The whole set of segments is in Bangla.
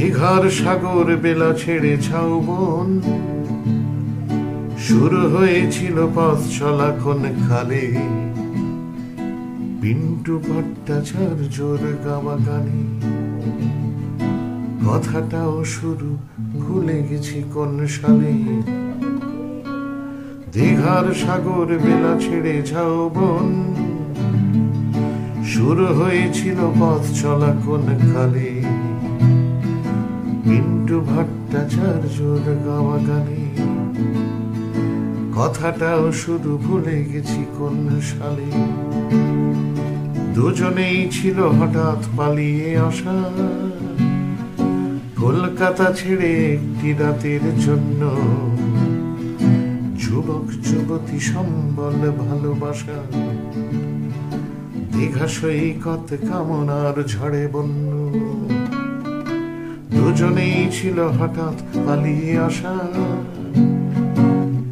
দীঘার সাগর বেলা ছেড়ে ঝাউবন, শুরু হয়েছিল পথ চলা কোন খালে। পিন্টু ভট্টাচার্যর গাওয়া গানে কথাটাও শুরু ভুলে গেছি কোন সালে। দীঘার সাগর বেলা ছেড়ে ঝাউবন, শুরু হয়েছিল পথ চলা কোন খালে। পিন্টু ভট্টাচার্যর গাওয়া গানে কথাটাও শুধু ভুলে গেছি কোন সালে। দুজনেই ছিল হঠাৎ পালিয়ে আসা, কলকাতা ছেড়ে একটি রাতের জন্য। যুবক যুবতী সম্বল ভালোবাসা, দীঘা সৈকত কামনার ঝড়ে বন্য। দুজনেই ছিল হঠাৎ পালিয়ে আসা,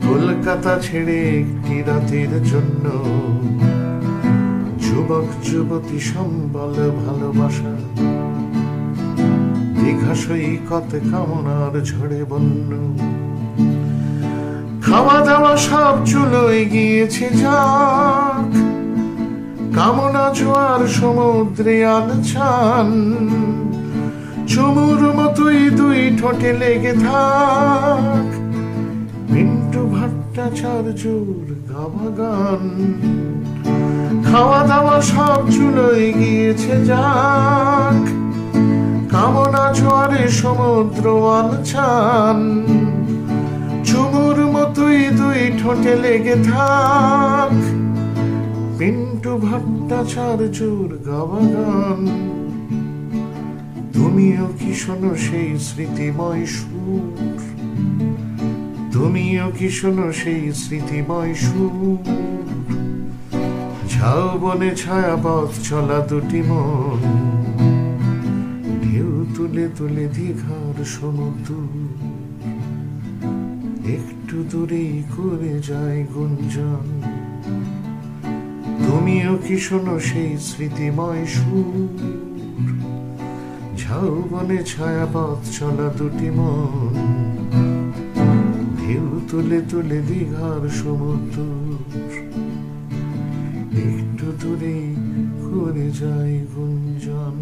কলকাতা ছেড়ে একটি রাতের জন্য। যুবক যুবতী সম্বল ভালোবাসা, দীঘা সৈকত কামনার ঝড়ে বন্য। খাওয়া দাওয়া সব চুলোয় গিয়েছে যাক, কামনা জোয়ার সমুদ্রে আলছান। চুমুর মতোই দুই ঠোঁটে লেগে থাক পিন্টু ভট্টাচার্যর গাওয়া গান। খাওয়া দাওয়া সব চুলোয় গিয়েছে যাক, কামনা জোয়ারে সমুদ্র আলছান। চুমুর মতোই দুই ঠোঁটে লেগে থাক পিন্টু ভট্টাচার্যর গাওয়া গান। তুমিও কি শোনো সেই স্মৃতিময় সুর, তুমিও কি শোনো সেই স্মৃতিময় সুর। ঝাউবনে ছায়া পথ চলা দুটি মন, ঢেউ তুলে তুলে দীঘার সমুদ্র। একটু দূরেই করে যায় গুঞ্জন, তুমিও কি শোনো সেই স্মৃতিময় সুর। ঝাউবনে ছায়া পথ চলা দুটি মন, ঢেউ তুলে তুলে দীঘার সমুদ্র। একটু দূরে করে যায় গুঞ্জন।